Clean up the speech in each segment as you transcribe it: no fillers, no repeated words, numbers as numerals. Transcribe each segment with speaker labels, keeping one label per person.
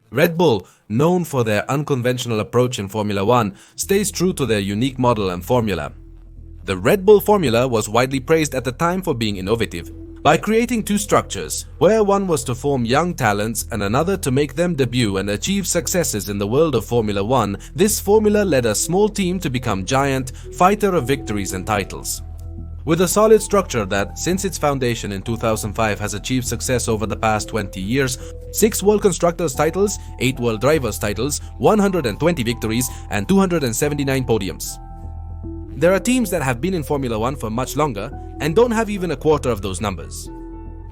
Speaker 1: Red Bull, known for their unconventional approach in Formula 1, stays true to their unique model and formula. The Red Bull formula was widely praised at the time for being innovative, by creating two structures, where one was to form young talents and another to make them debut and achieve successes in the world of Formula 1. This formula led a small team to become giant, fighter of victories and titles. With a solid structure that, since its foundation in 2005, has achieved success over the past 20 years, 6 World Constructors titles, 8 World Drivers titles, 120 victories, and 279 podiums. There are teams that have been in Formula 1 for much longer and don't have even a quarter of those numbers.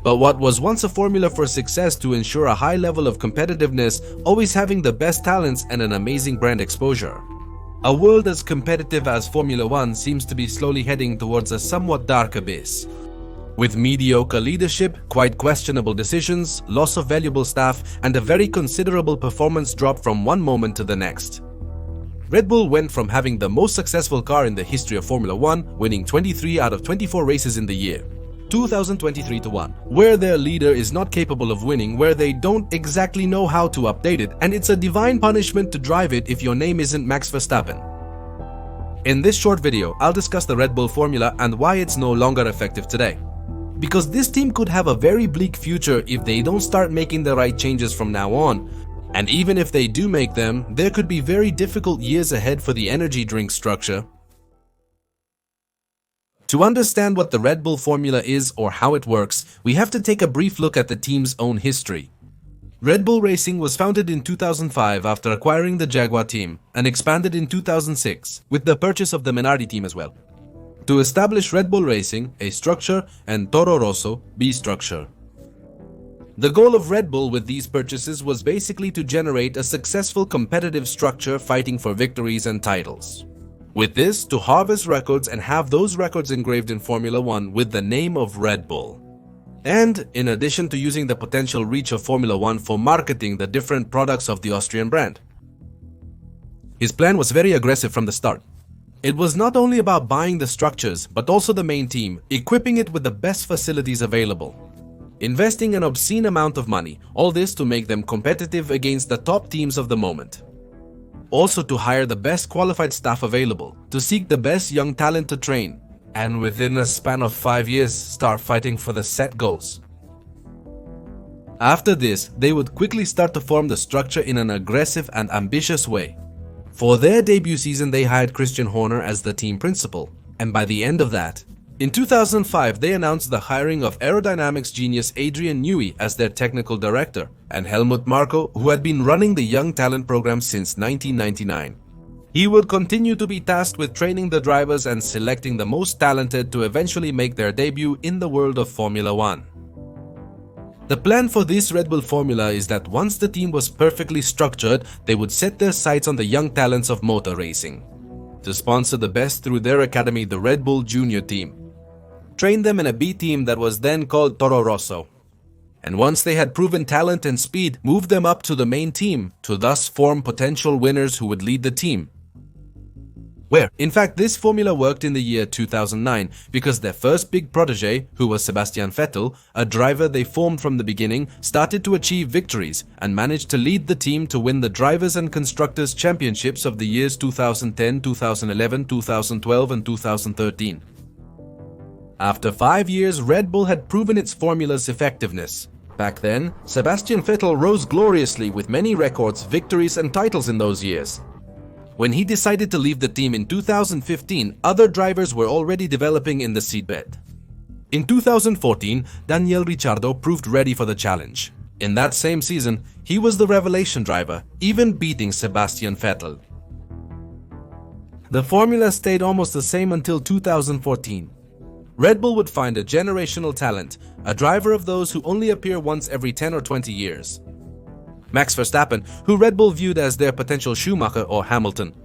Speaker 1: But what was once a formula for success to ensure a high level of competitiveness, always having the best talents and an amazing brand exposure. A world as competitive as Formula 1 seems to be slowly heading towards a somewhat dark abyss. With mediocre leadership, quite questionable decisions, loss of valuable staff, and a very considerable performance drop from one moment to the next. Red Bull went from having the most successful car in the history of Formula 1, winning 23 out of 24 races in the year, 2023 to 1, where their leader is not capable of winning, where they don't exactly know how to update it, and it's a divine punishment to drive it if your name isn't Max Verstappen. In this short video, I'll discuss the Red Bull formula and why it's no longer effective today. Because this team could have a very bleak future if they don't start making the right changes from now on. And even if they do make them, there could be very difficult years ahead for the energy drink structure. To understand what the Red Bull formula is or how it works, we have to take a brief look at the team's own history. Red Bull Racing was founded in 2005 after acquiring the Jaguar team and expanded in 2006 with the purchase of the Minardi team as well, to establish Red Bull Racing, A structure, and Toro Rosso, B structure. The goal of Red Bull with these purchases was basically to generate a successful competitive structure fighting for victories and titles. With this, to harvest records and have those records engraved in Formula 1 with the name of Red Bull. And in addition to using the potential reach of Formula 1 for marketing the different products of the Austrian brand. His plan was very aggressive from the start. It was not only about buying the structures, but also the main team, equipping it with the best facilities available. Investing an obscene amount of money, all this to make them competitive against the top teams of the moment. Also to hire the best qualified staff available, to seek the best young talent to train, and within a span of 5 years start fighting for the set goals. After this, they would quickly start to form the structure in an aggressive and ambitious way. For their debut season, they hired Christian Horner as the team principal, and by the end of that, in 2005, they announced the hiring of aerodynamics genius Adrian Newey as their technical director, and Helmut Marko, who had been running the young talent program since 1999. He would continue to be tasked with training the drivers and selecting the most talented to eventually make their debut in the world of Formula 1. The plan for this Red Bull formula is that once the team was perfectly structured, they would set their sights on the young talents of motor racing, to sponsor the best through their academy, the Red Bull Junior team. Train them in a B team that was then called Toro Rosso. And once they had proven talent and speed, move them up to the main team to thus form potential winners who would lead the team. Where, in fact, this formula worked in the year 2009 because their first big protege, who was Sebastian Vettel, a driver they formed from the beginning, started to achieve victories and managed to lead the team to win the Drivers and Constructors Championships of the years 2010, 2011, 2012 and 2013. After 5 years, Red Bull had proven its formula's effectiveness. Back then, Sebastian Vettel rose gloriously with many records, victories and titles in those years. When he decided to leave the team in 2015, other drivers were already developing in the seatbed. In 2014, Daniel Ricciardo proved ready for the challenge. In that same season, he was the revelation driver, even beating Sebastian Vettel. The formula stayed almost the same until 2014. Red Bull would find a generational talent, a driver of those who only appear once every 10 or 20 years. Max Verstappen, who Red Bull viewed as their potential Schumacher or Hamilton.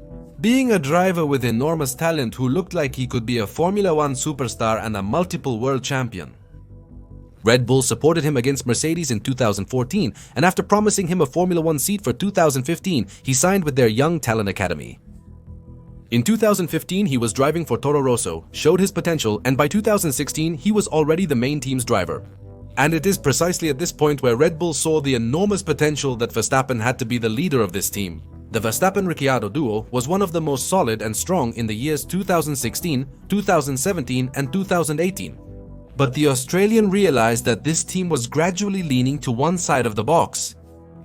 Speaker 1: Being a driver with enormous talent who looked like he could be a Formula 1 superstar and a multiple world champion. Red Bull supported him against Mercedes in 2014, and after promising him a Formula 1 seat for 2015, he signed with their Young Talent Academy. In 2015, he was driving for Toro Rosso, showed his potential, and by 2016, he was already the main team's driver. And it is precisely at this point where Red Bull saw the enormous potential that Verstappen had to be the leader of this team. The Verstappen-Ricciardo duo was one of the most solid and strong in the years 2016, 2017 and 2018. But the Australian realized that this team was gradually leaning to one side of the box,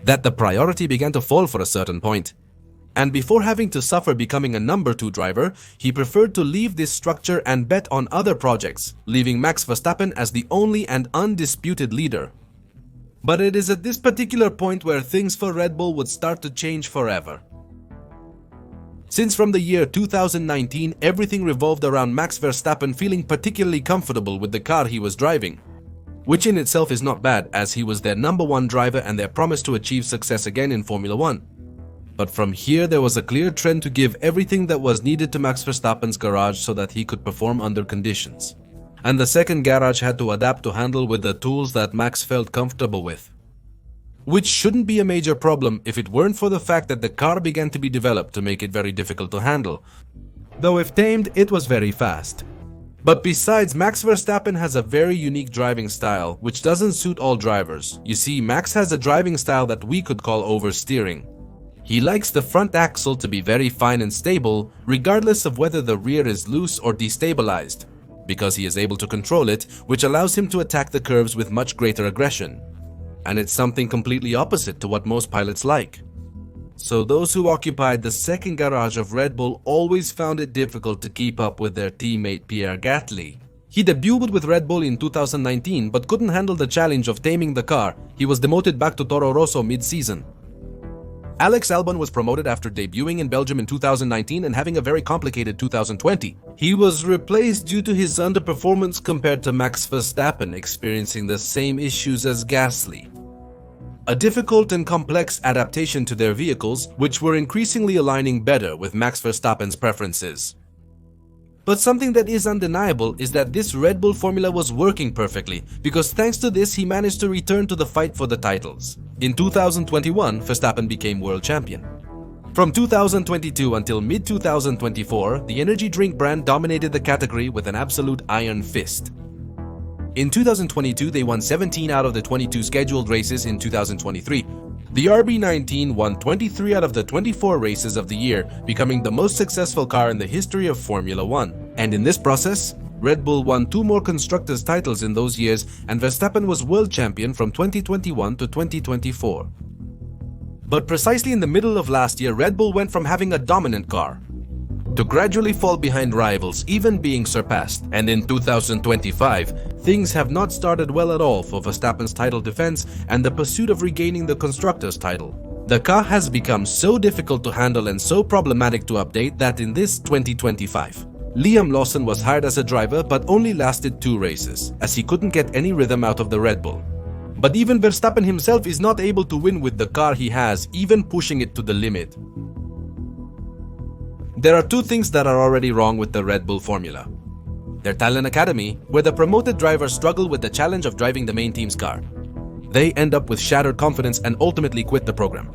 Speaker 1: that the priority began to fall for a certain point. And before having to suffer becoming a number 2 driver, he preferred to leave this structure and bet on other projects, leaving Max Verstappen as the only and undisputed leader. But it is at this particular point where things for Red Bull would start to change forever. Since from the year 2019, everything revolved around Max Verstappen feeling particularly comfortable with the car he was driving, which in itself is not bad as he was their number 1 driver and their promise to achieve success again in Formula 1. But from here there was a clear trend to give everything that was needed to Max Verstappen's garage so that he could perform under conditions. And the second garage had to adapt to handle with the tools that Max felt comfortable with. Which shouldn't be a major problem if it weren't for the fact that the car began to be developed to make it very difficult to handle. Though if tamed, it was very fast. But besides, Max Verstappen has a very unique driving style which doesn't suit all drivers. You see, Max has a driving style that we could call oversteering. He likes the front axle to be very fine and stable, regardless of whether the rear is loose or destabilized, because he is able to control it, which allows him to attack the curves with much greater aggression. And it's something completely opposite to what most pilots like. So those who occupied the second garage of Red Bull always found it difficult to keep up with their teammate Pierre Gasly. He debuted with Red Bull in 2019 but couldn't handle the challenge of taming the car. He was demoted back to Toro Rosso mid-season. Alex Albon was promoted after debuting in Belgium in 2019 and having a very complicated 2020. He was replaced due to his underperformance compared to Max Verstappen, experiencing the same issues as Gasly. A difficult and complex adaptation to their vehicles, which were increasingly aligning better with Max Verstappen's preferences. But something that is undeniable is that this Red Bull formula was working perfectly, because thanks to this he managed to return to the fight for the titles. In 2021, Verstappen became world champion. From 2022 until mid-2024, the energy drink brand dominated the category with an absolute iron fist. In 2022, they won 17 out of the 22 scheduled races in 2023. The RB19 won 23 out of the 24 races of the year, becoming the most successful car in the history of Formula 1. And in this process, Red Bull won 2 more constructors' titles in those years, and Verstappen was world champion from 2021 to 2024. But precisely in the middle of last year, Red Bull went from having a dominant car to gradually fall behind rivals, even being surpassed. And in 2025, things have not started well at all for Verstappen's title defense and the pursuit of regaining the constructors' title. The car has become so difficult to handle and so problematic to update that in this 2025, Liam Lawson was hired as a driver but only lasted 2 races, as he couldn't get any rhythm out of the Red Bull. But even Verstappen himself is not able to win with the car he has, even pushing it to the limit. There are 2 things that are already wrong with the Red Bull formula. Their talent academy, where the promoted drivers struggle with the challenge of driving the main team's car. They end up with shattered confidence and ultimately quit the program.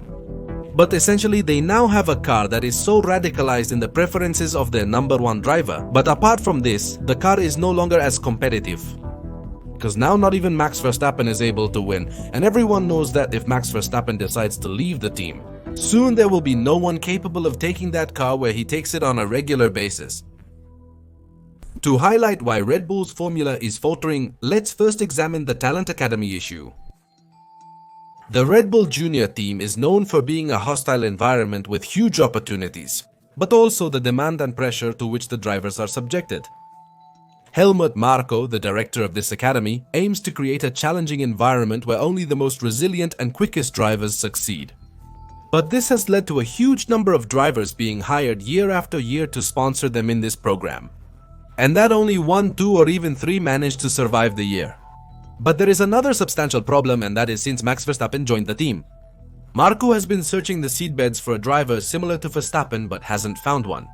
Speaker 1: But essentially, they now have a car that is so radicalized in the preferences of their number 1 driver. But apart from this, the car is no longer as competitive. Because now not even Max Verstappen is able to win, and everyone knows that if Max Verstappen decides to leave the team, soon there will be no one capable of taking that car where he takes it on a regular basis. To highlight why Red Bull's formula is faltering, let's first examine the talent academy issue. The Red Bull Junior team is known for being a hostile environment with huge opportunities, but also the demand and pressure to which the drivers are subjected. Helmut Marko, the director of this academy, aims to create a challenging environment where only the most resilient and quickest drivers succeed. But this has led to a huge number of drivers being hired year after year to sponsor them in this program. And that only 1, 2 or even 3 managed to survive the year. But there is another substantial problem, and that is since Max Verstappen joined the team. Marko has been searching the seedbeds for a driver similar to Verstappen but hasn't found one,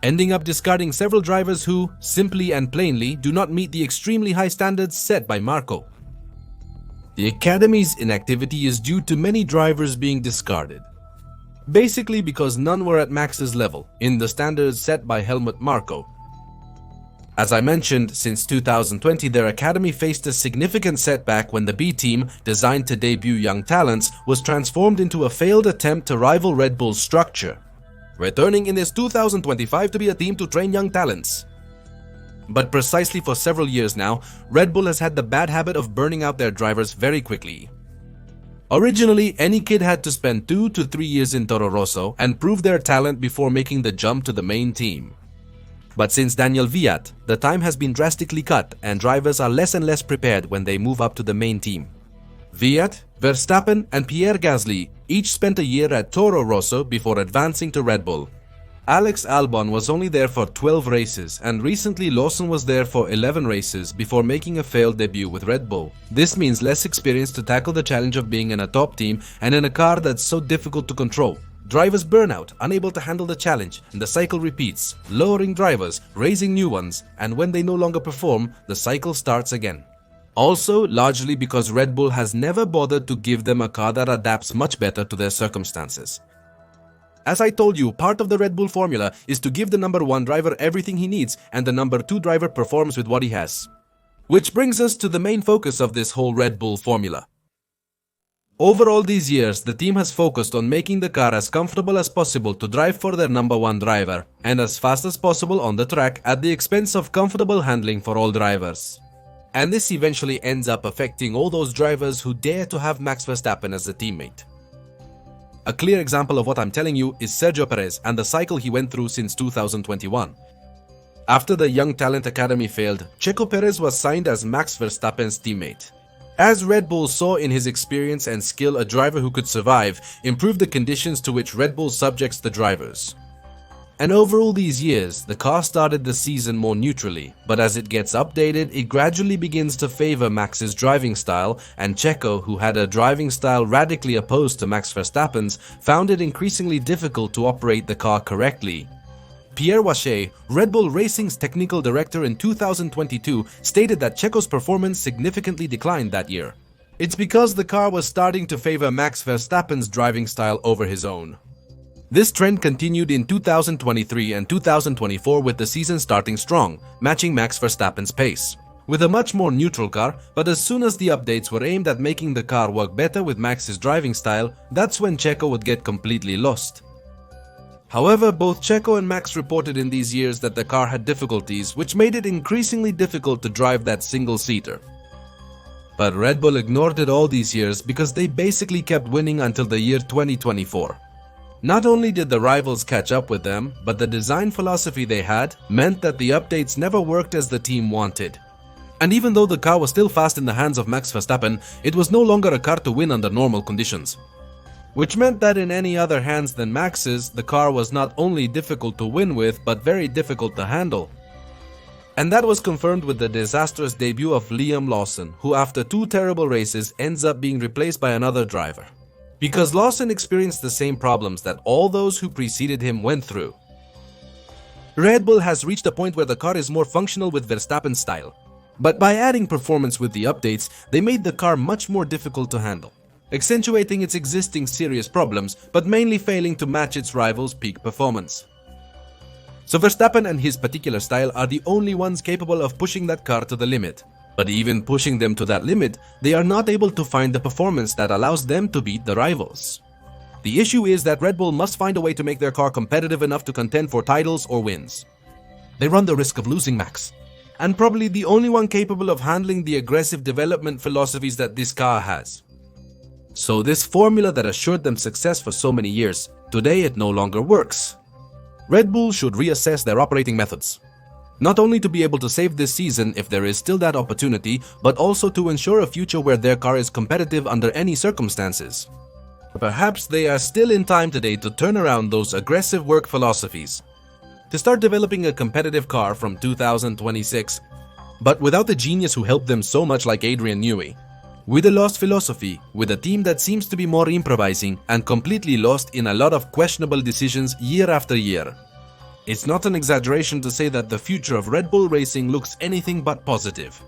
Speaker 1: ending up discarding several drivers who, simply and plainly, do not meet the extremely high standards set by Marko. The academy's inactivity is due to many drivers being discarded, basically because none were at Max's level, in the standards set by Helmut Marko. As I mentioned, since 2020 their academy faced a significant setback when the B team, designed to debut young talents, was transformed into a failed attempt to rival Red Bull's structure, returning in this 2025 to be a team to train young talents. But precisely for several years now, Red Bull has had the bad habit of burning out their drivers very quickly. Originally, any kid had to spend 2 to 3 years in Toro Rosso and prove their talent before making the jump to the main team. But since Daniel Kvyat, the time has been drastically cut and drivers are less and less prepared when they move up to the main team. Kvyat, Verstappen and Pierre Gasly each spent a year at Toro Rosso before advancing to Red Bull. Alex Albon was only there for 12 races and recently Lawson was there for 11 races before making a failed debut with Red Bull. This means less experience to tackle the challenge of being in a top team and in a car that's so difficult to control. Drivers burn out, unable to handle the challenge, and the cycle repeats, lowering drivers, raising new ones, and when they no longer perform, the cycle starts again. Also, largely because Red Bull has never bothered to give them a car that adapts much better to their circumstances. As I told you, part of the Red Bull formula is to give the number 1 driver everything he needs and the number 2 driver performs with what he has. Which brings us to the main focus of this whole Red Bull formula. Over all these years, the team has focused on making the car as comfortable as possible to drive for their number 1 driver and as fast as possible on the track at the expense of comfortable handling for all drivers. And this eventually ends up affecting all those drivers who dare to have Max Verstappen as a teammate. A clear example of what I'm telling you is Sergio Perez and the cycle he went through since 2021. After the Young Talent Academy failed, Checo Perez was signed as Max Verstappen's teammate. As Red Bull saw in his experience and skill a driver who could survive, improve the conditions to which Red Bull subjects the drivers. And over all these years, the car started the season more neutrally, but as it gets updated, it gradually begins to favor Max's driving style, and Checo, who had a driving style radically opposed to Max Verstappen's, found it increasingly difficult to operate the car correctly. Pierre Wache, Red Bull Racing's technical director in 2022, stated that Checo's performance significantly declined that year. It's because the car was starting to favor Max Verstappen's driving style over his own. This trend continued in 2023 and 2024 with the season starting strong, matching Max Verstappen's pace. With a much more neutral car, but as soon as the updates were aimed at making the car work better with Max's driving style, that's when Checo would get completely lost. However, both Checo and Max reported in these years that the car had difficulties, which made it increasingly difficult to drive that single-seater. But Red Bull ignored it all these years because they basically kept winning until the year 2024. Not only did the rivals catch up with them, but the design philosophy they had meant that the updates never worked as the team wanted. And even though the car was still fast in the hands of Max Verstappen, it was no longer a car to win under normal conditions. Which meant that in any other hands than Max's, the car was not only difficult to win with, but very difficult to handle. And that was confirmed with the disastrous debut of Liam Lawson, who after 2 terrible races ends up being replaced by another driver. Because Lawson experienced the same problems that all those who preceded him went through. Red Bull has reached a point where the car is more functional with Verstappen's style. But by adding performance with the updates, they made the car much more difficult to handle, accentuating its existing serious problems, but mainly failing to match its rivals' peak performance. So Verstappen and his particular style are the only ones capable of pushing that car to the limit. But even pushing them to that limit, they are not able to find the performance that allows them to beat the rivals. The issue is that Red Bull must find a way to make their car competitive enough to contend for titles or wins. They run the risk of losing Max, and probably the only one capable of handling the aggressive development philosophies that this car has. So this formula that assured them success for so many years, today it no longer works. Red Bull should reassess their operating methods. Not only to be able to save this season if there is still that opportunity, but also to ensure a future where their car is competitive under any circumstances. Perhaps they are still in time today to turn around those aggressive work philosophies, to start developing a competitive car from 2026, but without the genius who helped them so much like Adrian Newey. With a lost philosophy, with a team that seems to be more improvising and completely lost in a lot of questionable decisions year after year. It's not an exaggeration to say that the future of Red Bull Racing looks anything but positive.